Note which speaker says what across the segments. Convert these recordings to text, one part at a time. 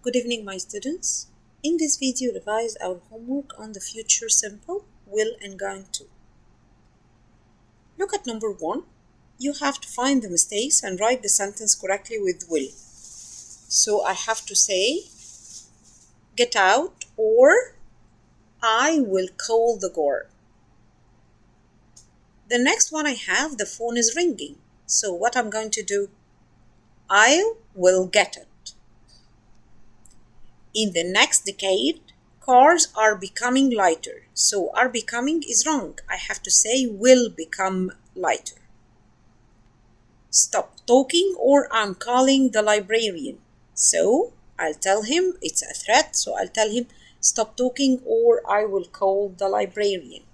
Speaker 1: Good evening, my students. In this video, revise our homework on the future simple, will and going to. Look at number 1. You have to find the mistakes and write the sentence correctly with will. So I have to say, get out, or I will call the guard. The next one I have, the phone is ringing. So what I'm going to do? I will get it. In the next decade, cars are becoming lighter. So are becoming is wrong. I have to say will become lighter. Stop talking, or I'm calling the librarian. So I'll tell him it's a threat. So I'll tell him stop talking, or I will call the librarian.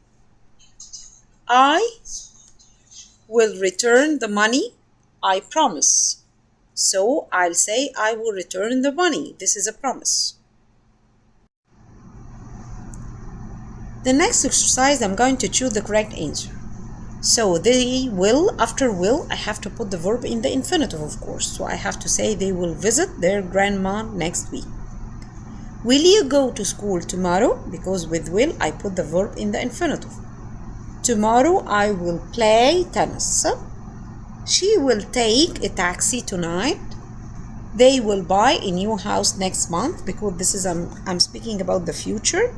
Speaker 1: I will return the money, I promise. So I'll say I will return the money. This is a promise. The next exercise, I'm going to choose the correct answer. So they will, after will, I have to put the verb in the infinitive, of course. So I have to say they will visit their grandma next week. Will you go to school tomorrow? Because with will, I put the verb in the infinitive. Tomorrow I will play tennis. She will take a taxi tonight. They will buy a new house next month, because this is I'm speaking about the future.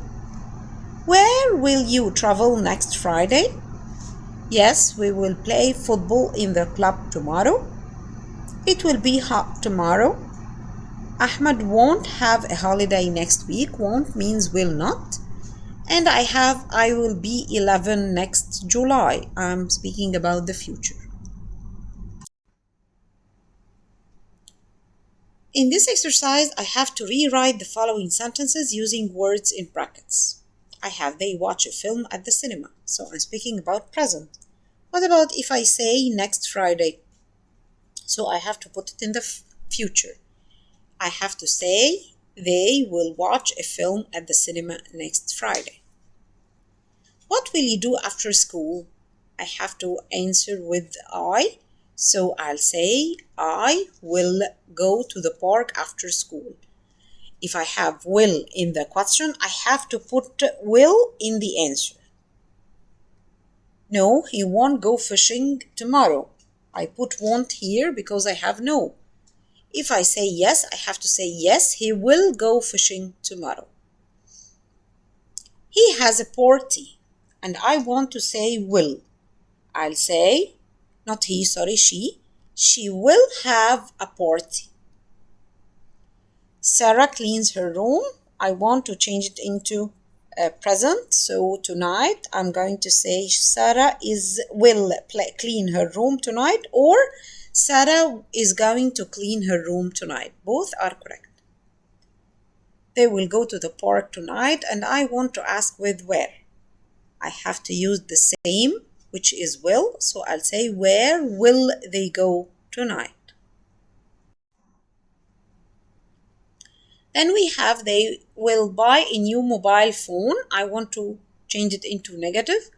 Speaker 1: Where will you travel next Friday? Yes, we will play football in the club tomorrow. It will be hot tomorrow. Ahmed won't have a holiday next week. Won't means will not. And I will be 11 next July. I'm speaking about the future. In this exercise, I have to rewrite the following sentences using words in brackets. I have they watch a film at the cinema. So I'm speaking about present. What about if I say next Friday? So I have to put it in the future. I have to say they will watch a film at the cinema next Friday. What will you do after school? I have to answer with I. So I'll say I will go to the park after school. If I have will in the question, I have to put will in the answer. No, he won't go fishing tomorrow. I put won't here because I have no. If I say yes, I have to say yes, he will go fishing tomorrow. He has a party, and I want to say will. I'll say, not he, sorry, she. She will have a party. Sarah cleans her room. I want to change it into present. So tonight I'm going to say Sarah will clean her room tonight, or Sarah is going to clean her room tonight. Both are correct. They will go to the park tonight, and I want to ask with where. I have to use the same, which is will. So I'll say where will they go tonight. Then we have they will buy a new mobile phone. I want to change it into negative.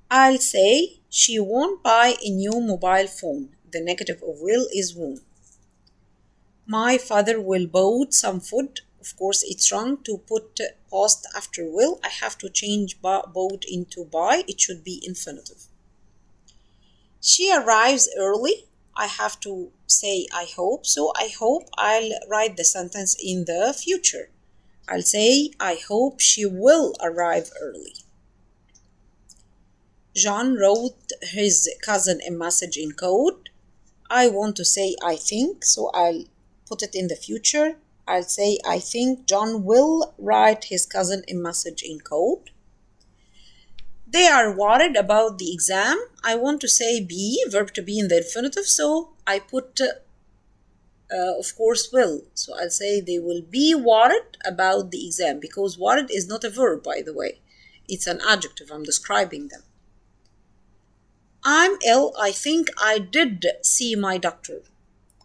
Speaker 1: I'll say she won't buy a new mobile phone. The negative of will is won't. My father will buy some food. Of course, it's wrong to put past after will. I have to change bought into buy. It should be infinitive. She arrives early. I have to say I hope. So I hope I'll write the sentence in the future. I'll say I hope she will arrive early. John wrote his cousin a message in code. I want to say I think, so I'll put it in the future. I'll say I think John will write his cousin a message in code. They are worried about the exam. I want to say be, verb to be in the infinitive, so I put, of course, will. So I'll say they will be worried about the exam, because worried is not a verb, by the way. It's an adjective. I'm describing them. I'm ill. I think I did see my doctor.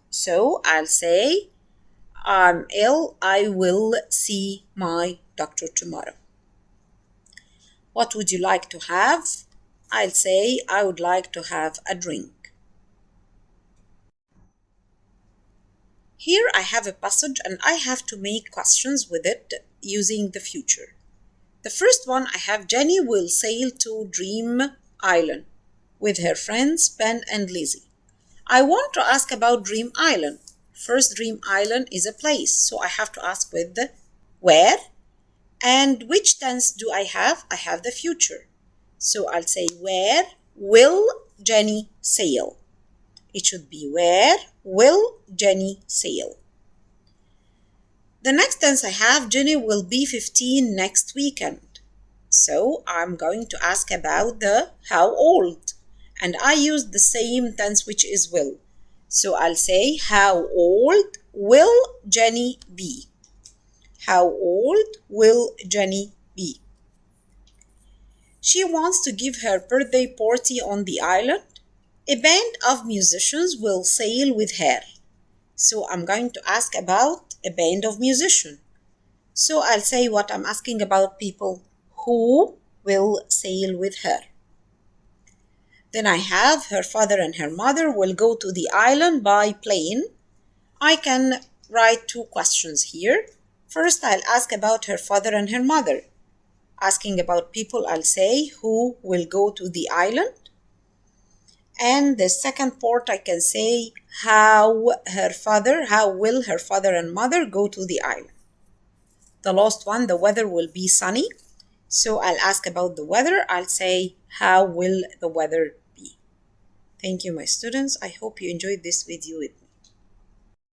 Speaker 1: So I'll say I'm ill. I will see my doctor tomorrow. What would you like to have? I'll say I would like to have a drink. Here I have a passage and I have to make questions with it using the future. The first one I have Jenny will sail to Dream Island with her friends Ben and Lizzie. I want to ask about Dream Island. First, Dream Island is a place, so I have to ask with the where. And which tense do I have? I have the future. So I'll say where will Jenny sail? It should be where will Jenny sail? The next tense I have Jenny will be 15 next weekend. So I'm going to ask about the how old. And I use the same tense which is will. So I'll say how old will Jenny be? How old will Jenny be? She wants to give her birthday party on the island. A band of musicians will sail with her. So I'm going to ask about a band of musicians. So I'll say what I'm asking about people who will sail with her. Then I have her father and her mother will go to the island by plane. I can write two questions here. First, I'll ask about her father and her mother. Asking about people, I'll say who will go to the island. And the second part, I can say how will her father and mother go to the island. The last one, the weather will be sunny. So I'll ask about the weather. I'll say how will the weather be? Thank you, my students. I hope you enjoyed this video with me.